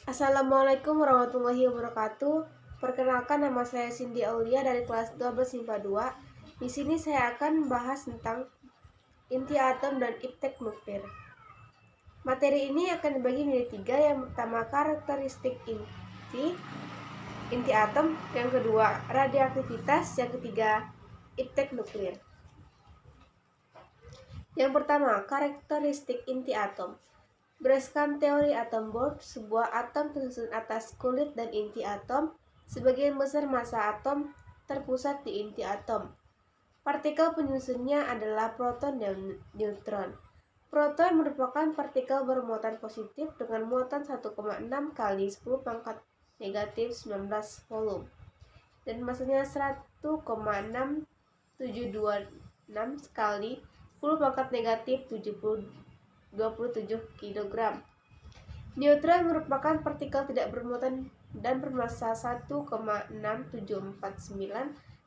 Assalamualaikum warahmatullahi wabarakatuh. Perkenalkan, nama saya Cindy Aulia dari kelas 12 MIPA 2. Di sini saya akan membahas tentang inti atom dan iptek nuklir. Materi ini akan dibagi menjadi 3. Yang pertama, karakteristik inti atom. Yang kedua, radioaktivitas. Yang ketiga, iptek nuklir. Yang pertama, karakteristik inti atom. Berdasarkan teori atom Bohr, sebuah atom tersusun atas kulit dan inti atom. Sebagian besar massa atom terpusat di inti atom. Partikel penyusunnya adalah proton dan neutron. Proton merupakan partikel bermuatan positif dengan muatan 1,6 kali 10 pangkat negatif 19 volume dan massanya 1,6726 kali 10 pangkat negatif 27 kg. Neutron merupakan partikel tidak bermuatan dan bermassa 1,6749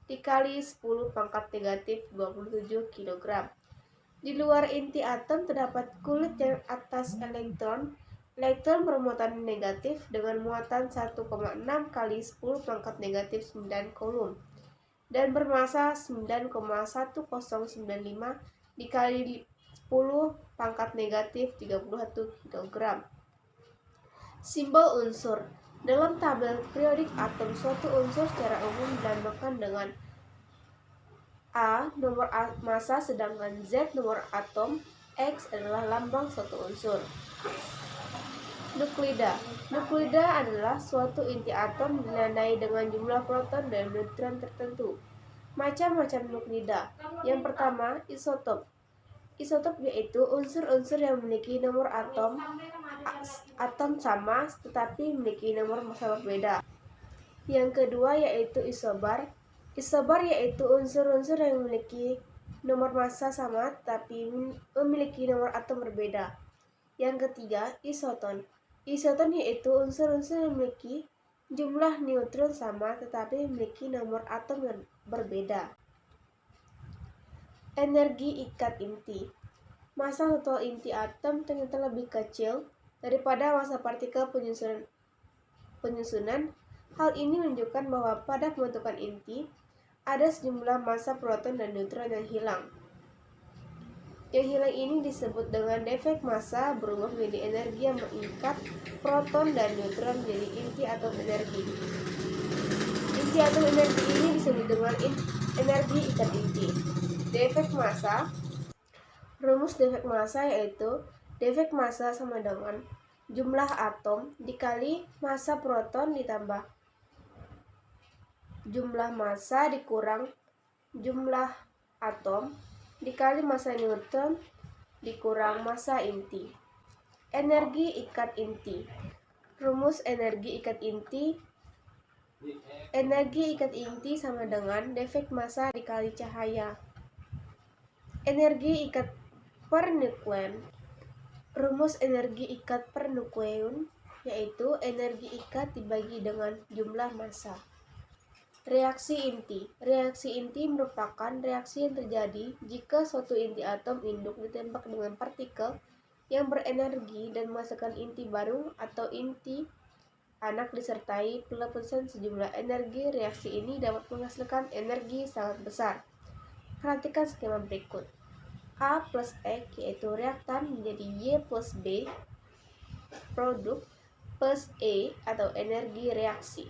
dikali 10 pangkat negatif 27 kg. Di luar inti atom terdapat kulit yang atas elektron. Elektron bermuatan negatif dengan muatan 1,6 kali 10 pangkat negatif 9 coulomb dan bermassa 9,1095 dikali 10 pangkat negatif 31 kg. Simbol unsur. Dalam tabel periodik atom, suatu unsur secara umum dinamakan dengan A nomor massa, sedangkan Z nomor atom, X adalah lambang suatu unsur. Nuklida. Nuklida adalah suatu inti atom ditandai dengan jumlah proton dan neutron tertentu. Macam-macam nuklida. Yang pertama, isotop. Isotop yaitu unsur-unsur yang memiliki nomor atom sama tetapi memiliki nomor massa berbeda. Yang kedua yaitu isobar. Isobar yaitu unsur-unsur yang memiliki nomor massa sama tetapi memiliki nomor atom berbeda. Yang ketiga, isoton. Isoton yaitu unsur-unsur yang memiliki jumlah neutron sama tetapi memiliki nomor atom yang berbeda. Energi ikat inti. Massa total inti atom ternyata lebih kecil daripada massa partikel penyusunan. Hal ini menunjukkan bahwa pada pembentukan inti ada sejumlah massa proton dan neutron yang hilang. Yang hilang ini disebut dengan defek massa, berubah menjadi energi yang mengikat proton dan neutron menjadi inti atom energi. Inti atom energi ini disebut dengan energi ikat inti. Defek massa. Rumus defek massa yaitu defek massa sama dengan jumlah atom dikali massa proton ditambah jumlah massa dikurang jumlah atom dikali massa neutron dikurang massa inti. Energi ikat inti. Rumus energi ikat inti. Energi ikat inti sama dengan defek massa dikali cahaya. Energi ikat per nukleon. Rumus energi ikat per nukleon yaitu energi ikat dibagi dengan jumlah massa. Reaksi inti. Reaksi inti merupakan reaksi yang terjadi jika suatu inti atom induk ditembak dengan partikel yang berenergi dan menghasilkan inti baru atau inti anak disertai pelepasan sejumlah energi. Reaksi ini dapat menghasilkan energi sangat besar. Perhatikan skema berikut. A plus X yaitu reaktan menjadi Y plus B produk plus E atau energi reaksi.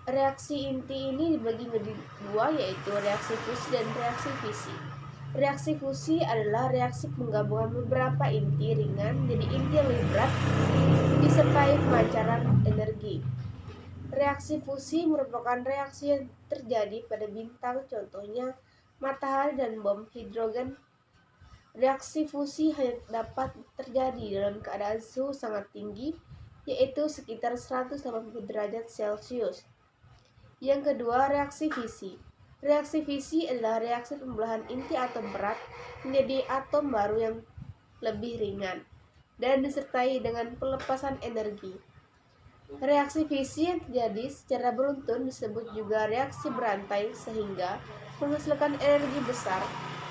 Reaksi inti ini dibagi menjadi dua yaitu reaksi fusi dan reaksi fisi. Reaksi fusi adalah reaksi penggabungan beberapa inti ringan menjadi inti yang lebih berat disertai pemancaran energi. Reaksi fusi merupakan reaksi yang terjadi pada bintang, contohnya matahari dan bom hidrogen. Reaksi fusi hanya dapat terjadi dalam keadaan suhu sangat tinggi, yaitu sekitar 180 derajat Celcius. Yang kedua, reaksi fisi. Reaksi fisi adalah reaksi pembelahan inti atom berat menjadi atom baru yang lebih ringan dan disertai dengan pelepasan energi. Reaksi fisi yang terjadi secara beruntun disebut juga reaksi berantai sehingga menghasilkan energi besar.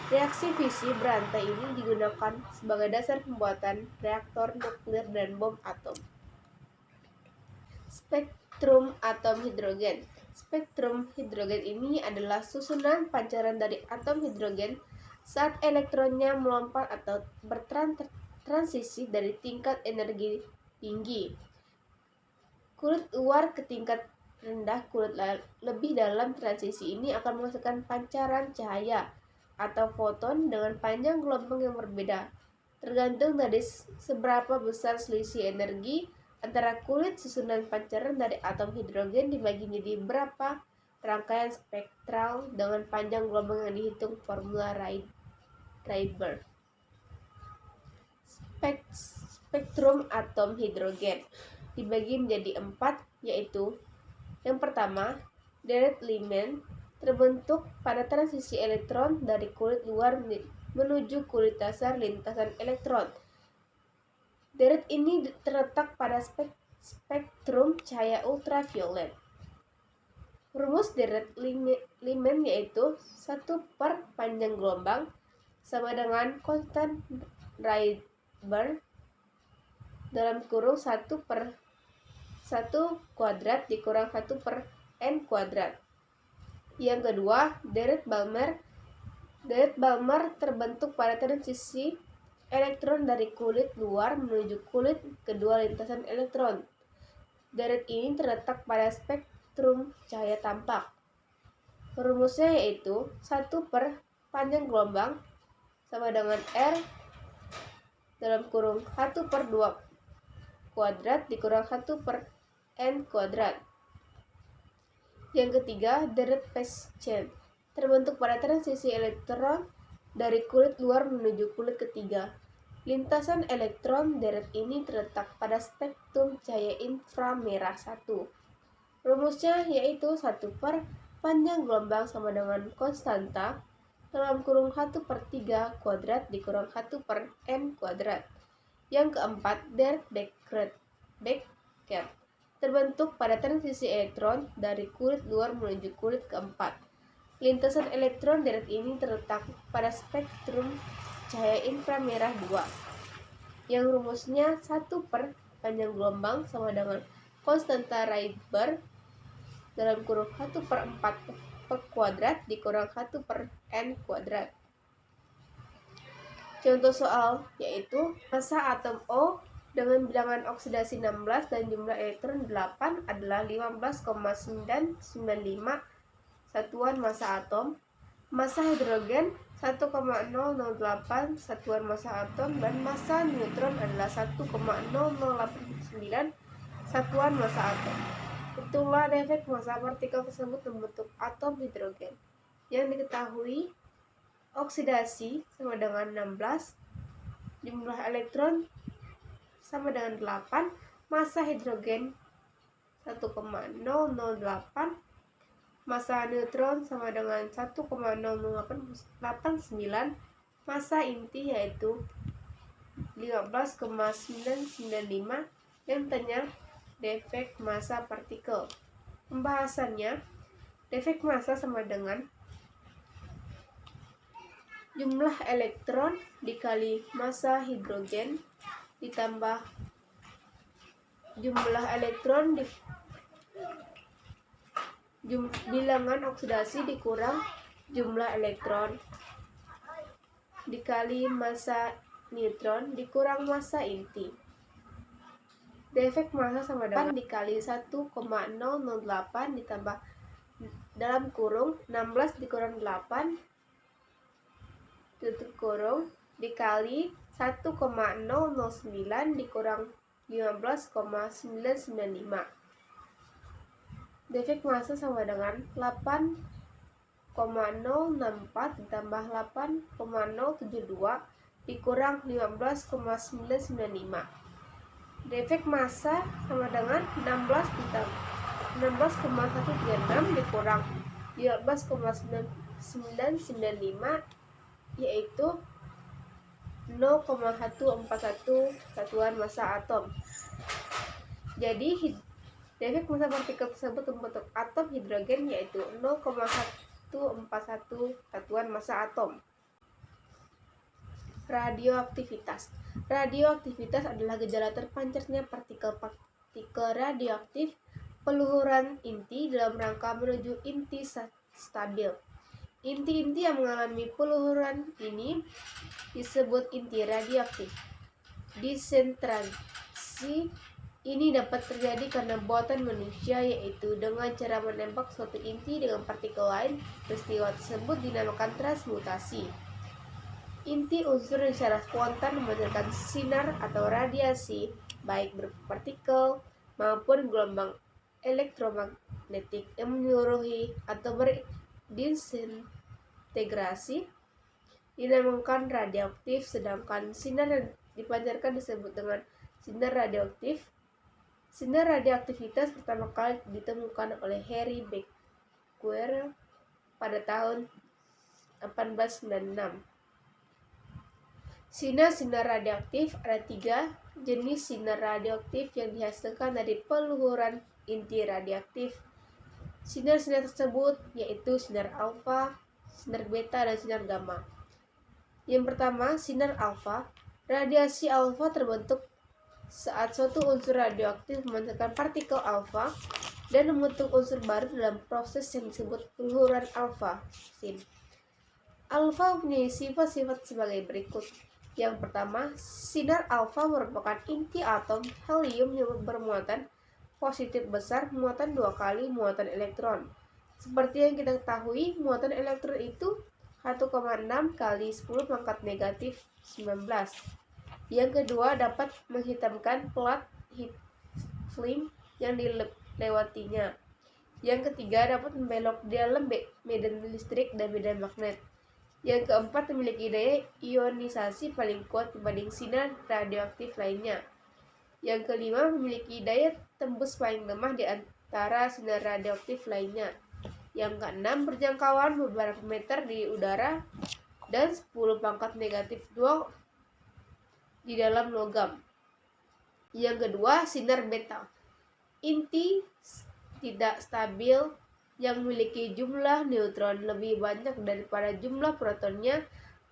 Reaksi fisi berantai ini digunakan sebagai dasar pembuatan reaktor nuklir dan bom atom. Spektrum atom hidrogen. Spektrum hidrogen ini adalah susunan pancaran dari atom hidrogen saat elektronnya melompat atau bertransisi dari tingkat energi tinggi kulit luar ke tingkat rendah kulit lebih dalam. Transisi ini akan menghasilkan pancaran cahaya atau foton dengan panjang gelombang yang berbeda, tergantung dari seberapa besar selisih energi antara kulit susunan pancaran dari atom hidrogen dibagi menjadi berapa rangkaian spektral dengan panjang gelombang yang dihitung formula Rydberg. Spektrum atom hidrogen dibagi menjadi 4, yaitu yang pertama, deret Lyman, terbentuk pada transisi elektron dari kulit luar menuju kulit dasar lintasan elektron. Deret ini terletak pada spektrum cahaya ultraviolet. Rumus deret Lyman yaitu 1 per panjang gelombang sama dengan konstan Rydberg dalam kurung 1 per 1 kuadrat dikurang 1 per n kuadrat. Yang kedua, deret Balmer. Deret Balmer terbentuk pada transisi elektron dari kulit luar menuju kulit kedua lintasan elektron. Deret ini terletak pada spektrum cahaya tampak. Rumusnya yaitu 1 per panjang gelombang sama dengan R dalam kurung 1 per 2 kuadrat dikurang 1 per n kuadrat. Yang ketiga, deret Paschen, terbentuk pada transisi elektron dari kulit luar menuju kulit ketiga lintasan elektron. Deret ini terletak pada spektrum cahaya inframerah 1. Rumusnya yaitu 1 per panjang gelombang sama dengan konstanta dalam kurung 1 per 3 kuadrat dikurang 1 per n kuadrat. Yang keempat, deret Beckert, terbentuk pada transisi elektron dari kulit luar menuju kulit keempat lintasan elektron. Deret ini terletak pada spektrum cahaya inframerah 2, yang rumusnya 1 per panjang gelombang sama dengan konstanta Rydberg dalam kurung 1 per 4 per kuadrat dikurang 1 per n kuadrat. Contoh soal yaitu massa atom O dengan bilangan oksidasi 16 dan jumlah elektron 8 adalah 15,995 satuan massa atom. Massa hidrogen 1,008 satuan massa atom dan massa neutron adalah 1,0089 satuan massa atom. Itulah defek massa partikel tersebut membentuk atom hidrogen. Yang diketahui, oksidasi sama dengan 16, jumlah elektron sama dengan 8, massa hidrogen 1,008, massa neutron sama dengan 1,0089, massa inti yaitu 15,995, yang tanya defek massa partikel. Pembahasannya, defek massa sama dengan jumlah elektron dikali massa hidrogen ditambah jumlah elektron bilangan oksidasi dikurang jumlah elektron dikali massa neutron dikurang massa inti. Defek massa sama dengan dikali 1,008 ditambah dalam kurung 16 dikurang 8 tutup kurung dikali 1,009 dikurang 15,995. Defek massa sama dengan 8,064 ditambah 8,072 dikurang 15,995. Defek massa sama dengan 16,136 dikurang 15,995, yaitu 0,141 satuan massa atom. Jadi defek massa partikel tersebut membentuk atom hidrogen yaitu 0,141 satuan massa atom. Radioaktivitas. Radioaktivitas adalah gejala terpancarnya partikel-partikel radioaktif peluhuran inti dalam rangka menuju inti stabil. Inti-inti yang mengalami peluhuran ini disebut inti radioaktif. Desentralisasi ini dapat terjadi karena buatan manusia, yaitu dengan cara menembak suatu inti dengan partikel lain. Peristiwa tersebut dinamakan transmutasi. Inti unsur yang secara spontan memancarkan sinar atau radiasi, baik berpartikel maupun gelombang elektromagnetik yang menyeluruhi atau berdisintegrasi, dinamakan radioaktif, sedangkan sinar yang dipancarkan disebut dengan sinar radioaktif. Sinar radioaktivitas pertama kali ditemukan oleh Henry Becquerel pada tahun 1896. Sinar radioaktif. Ada 3 jenis sinar radioaktif yang dihasilkan dari peluhuran inti radioaktif. Sinar-sinar tersebut yaitu sinar alfa, sinar beta, dan sinar gamma. Yang pertama, sinar alfa. Radiasi alfa terbentuk saat suatu unsur radioaktif memancarkan partikel alfa dan membentuk unsur baru dalam proses yang disebut peluhuran alfa. Alfa mempunyai sifat-sifat sebagai berikut. Yang pertama, sinar alfa merupakan inti atom helium yang bermuatan positif besar, muatan 2 kali muatan elektron. Seperti yang kita ketahui, muatan elektron itu 1,6 kali 10 pangkat negatif 19. Yang kedua, dapat menghitamkan plat film yang dilewatinya. Yang ketiga, dapat membelok di dalam medan listrik dan medan magnet. Yang keempat, memiliki daya ionisasi paling kuat dibanding sinar radioaktif lainnya. Yang kelima, memiliki daya tembus paling lemah di antara sinar radioaktif lainnya. Yang keenam, berjangkauan beberapa meter di udara dan 10 pangkat negatif 2 di dalam logam. Yang kedua, sinar beta. Inti tidak stabil yang memiliki jumlah neutron lebih banyak daripada jumlah protonnya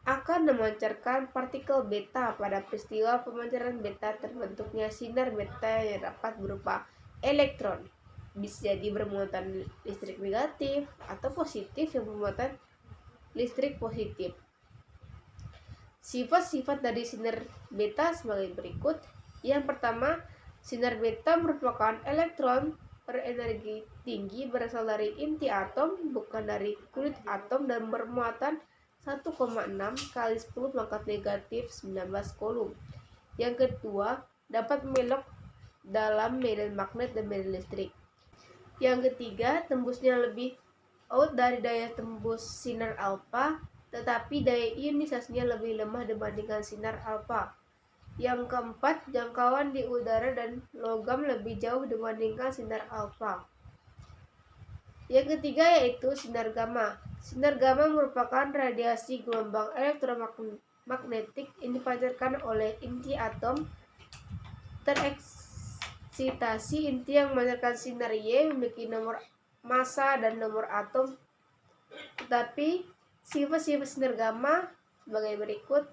akan memancarkan partikel beta. Pada peristiwa pemancaran beta, terbentuknya sinar beta yang dapat berupa elektron, bisa jadi bermuatan listrik negatif atau positif yang bermuatan listrik positif. Sifat-sifat dari sinar beta sebagai berikut. Yang pertama, sinar beta merupakan elektron berenergi tinggi berasal dari inti atom, bukan dari kulit atom, dan bermuatan 1,6 kali 10 pangkat negatif 19 coulomb. Yang kedua, dapat membelok dalam medan magnet dan medan listrik. Yang ketiga, tembusnya lebih out dari daya tembus sinar alfa, tetapi daya ionisasinya lebih lemah dibandingkan sinar alfa. Yang keempat, jangkauan di udara dan logam lebih jauh dibandingkan sinar alfa. Yang ketiga yaitu sinar gamma. Sinar gamma merupakan radiasi gelombang elektromagnetik yang dipancarkan oleh inti atom tereksitasi. Inti yang memancarkan sinar Y memiliki nomor massa dan nomor atom. Tetapi sifat-sifat sinar gamma sebagai berikut.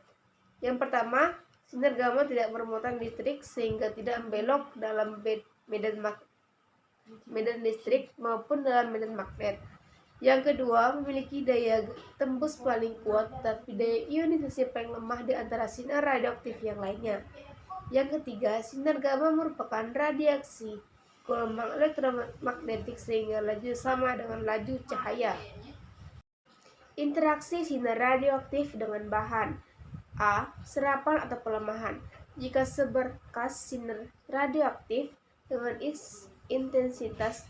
Yang pertama, sinar gamma tidak bermuatan listrik sehingga tidak membelok dalam medan listrik maupun dalam medan magnet. Yang kedua, memiliki daya tembus paling kuat tapi daya ionisasi paling lemah di antara sinar radioaktif yang lainnya. Yang ketiga, sinar gamma merupakan radiasi gelombang elektromagnetik sehingga laju sama dengan laju cahaya. Interaksi sinar radioaktif dengan bahan. A. Serapan atau pelemahan. Jika seberkas sinar radioaktif dengan intensitas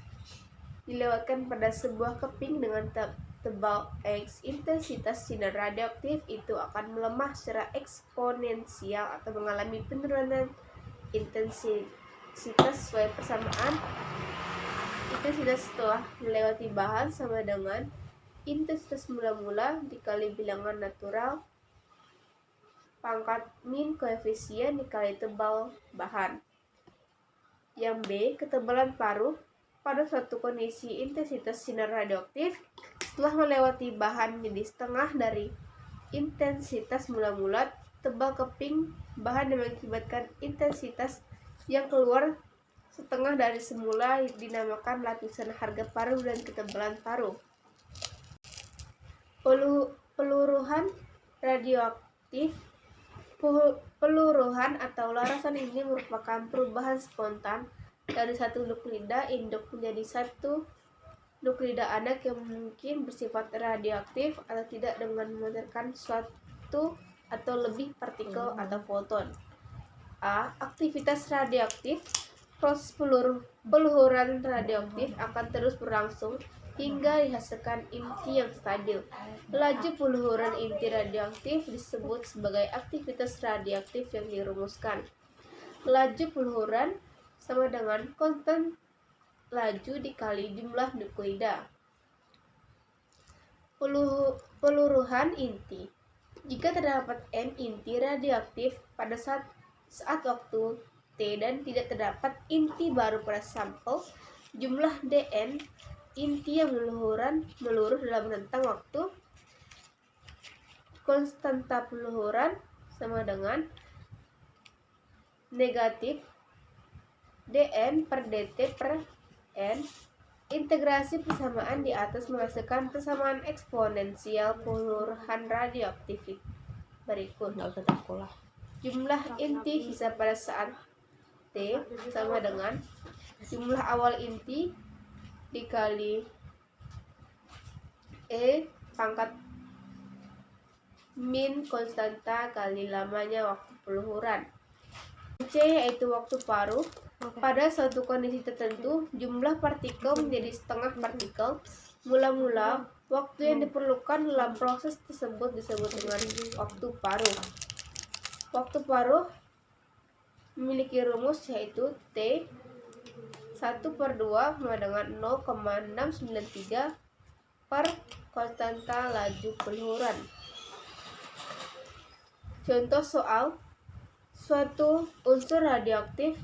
dilewatkan pada sebuah keping dengan tebal X, intensitas sinar radioaktif itu akan melemah secara eksponensial atau mengalami penurunan intensitas sesuai persamaan. Intensitas setelah melewati bahan sama dengan intensitas mula-mula dikali bilangan natural pangkat min koefisien dikali tebal bahan. Yang B, ketebalan paruh. Pada suatu kondisi intensitas sinar radioaktif setelah melewati bahan menjadi setengah dari intensitas mula-mula, tebal keping bahan yang mengakibatkan intensitas yang keluar setengah dari semula dinamakan lapisan harga paruh dan ketebalan paruh. Peluruhan radioaktif. Peluruhan atau larasan ini merupakan perubahan spontan dari satu nuklida induk menjadi satu nuklida anak yang mungkin bersifat radioaktif atau tidak dengan memancarkan suatu atau lebih partikel atau foton. A. Aktivitas radioaktif. Proses pelururan radioaktif akan terus berlangsung hingga dihasilkan inti yang stabil. Laju pelururan inti radioaktif disebut sebagai aktivitas radioaktif yang dirumuskan. Laju pelururan sama dengan konstan laju dikali jumlah nuklida. Peluruhan inti. Jika terdapat N inti radioaktif pada saat waktu T dan tidak terdapat inti baru pada sampel, jumlah Dn inti yang meluruh dalam rentang waktu konstanta pelururan sama dengan negatif Dn per dt per n. Integrasi persamaan di atas menghasilkan persamaan eksponensial pelururan radioaktif berikut. Jumlah inti sisa pada saat T sama dengan jumlah awal inti dikali E pangkat min konstanta kali lamanya waktu pelururan. C yaitu waktu paruh. Pada suatu kondisi tertentu, jumlah partikel menjadi setengah partikel. Mula-mula, waktu yang diperlukan dalam proses tersebut disebut dengan waktu paruh. Waktu paruh memiliki rumus yaitu T 1/2 sama dengan 0,693 per konstanta laju pelururan. Contoh soal, suatu unsur radioaktif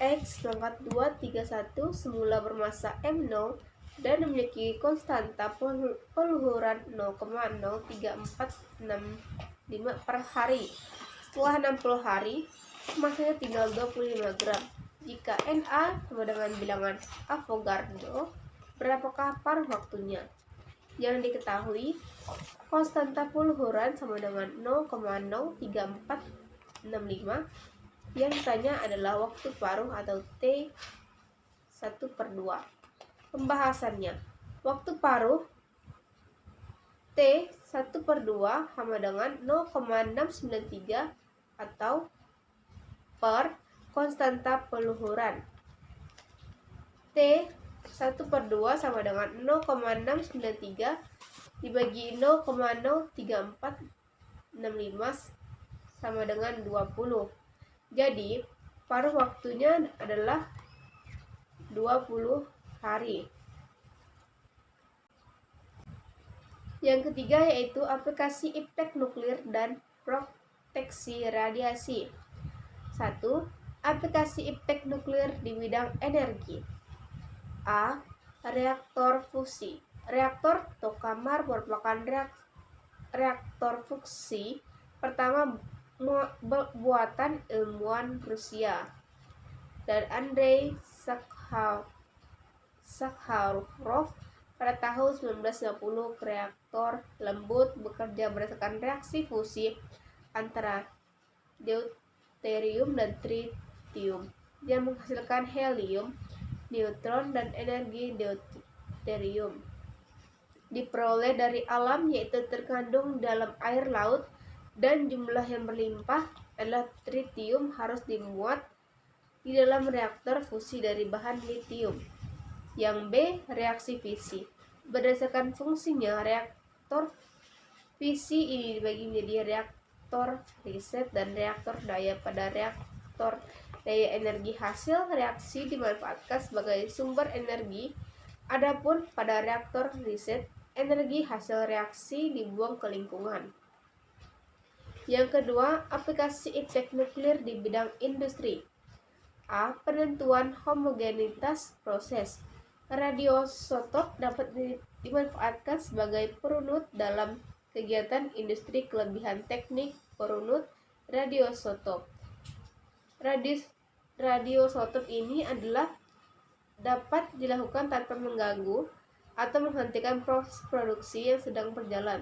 X231 semula bermasa M0 dan memiliki konstanta pelururan 0,03465 per hari. Setelah 60 hari, masanya tinggal 25 gram. Jika Na sama dengan bilangan Avogadro, berapakah paruh waktunya? Yang diketahui, konstanta pelururan sama dengan 0,03465. Yang ditanya adalah waktu paruh atau T 1/2. Pembahasannya, waktu paruh T 1/2 sama dengan 0,693 atau per konstanta pelururan. T 1/2 sama dengan 0,693 dibagi 0,03465 sama dengan 20. Jadi, paruh waktunya adalah 20 hari. Yang ketiga yaitu aplikasi iptek nuklir dan proteksi radiasi. 1. Aplikasi iptek nuklir di bidang energi. A. Reaktor fusi. Reaktor Tokamak merupakan reaktor fusi pertama buatan ilmuwan Rusia dan Andrei Sakharov pada tahun 1950. Reaktor lembut bekerja berdasarkan reaksi fusi antara deuterium dan tritium yang menghasilkan helium, neutron, dan energi deuterium diperoleh dari alam, yaitu terkandung dalam air laut, dan jumlah yang berlimpah adalah tritium harus dimuat di dalam reaktor fusi dari bahan litium. Yang B. Reaksi fisi. Berdasarkan fungsinya, reaktor fisi ini dibagi menjadi reaktor riset dan reaktor daya. Pada reaktor daya, energi hasil reaksi dimanfaatkan sebagai sumber energi. Adapun pada reaktor riset, energi hasil reaksi dibuang ke lingkungan. Yang kedua, aplikasi iptek nuklir di bidang industri. A. Penentuan homogenitas proses. Radioisotop dapat dimanfaatkan sebagai perunut dalam kegiatan industri. Kelebihan teknik Runut radioisotop. Radioisotop ini adalah dapat dilakukan tanpa mengganggu atau menghentikan proses produksi yang sedang berjalan.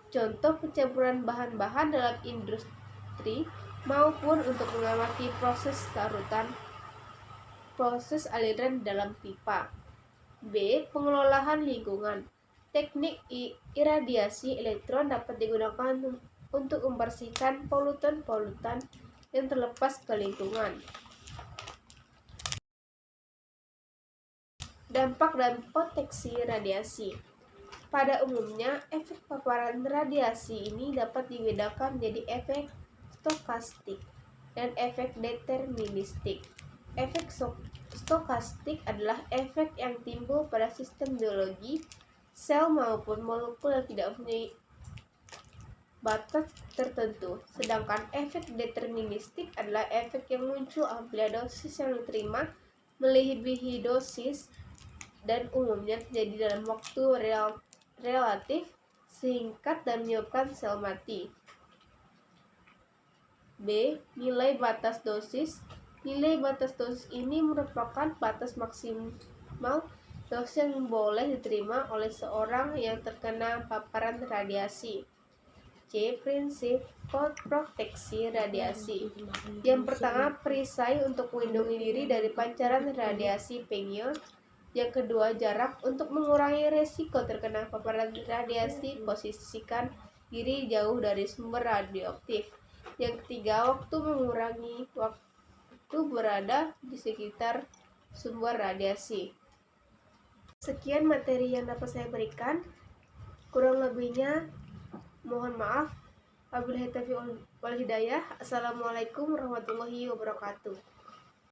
Contoh pencampuran bahan-bahan dalam industri maupun untuk mengamati proses larutan, proses aliran dalam pipa. B. Pengelolaan lingkungan. Teknik iradiasi elektron dapat digunakan untuk membersihkan polutan-polutan yang terlepas ke lingkungan. Dampak dan proteksi radiasi. Pada umumnya, efek paparan radiasi ini dapat dibedakan menjadi efek stokastik dan efek deterministik. Efek stokastik adalah efek yang timbul pada sistem biologi, sel maupun molekul yang tidak mempunyai batas tertentu, sedangkan efek deterministik adalah efek yang muncul apabila dosis yang diterima melebihi dosis dan umumnya terjadi dalam waktu relatif singkat dan menyebabkan sel mati. B. Nilai batas dosis. Nilai batas dosis ini merupakan batas maksimal dosis yang boleh diterima oleh seorang yang terkena paparan radiasi. C. Prinsip proteksi radiasi. Yang pertama, perisai untuk melindungi diri dari pancaran radiasi pengion. Yang kedua, jarak untuk mengurangi resiko terkena paparan radiasi, posisikan diri jauh dari sumber radioaktif. Yang ketiga, waktu mengurangi waktu berada di sekitar sumber radiasi. Sekian materi yang dapat saya berikan. Kurang lebihnya mohon maaf. Wabillahi taufiq wal hidayah. Assalamualaikum warahmatullahi wabarakatuh.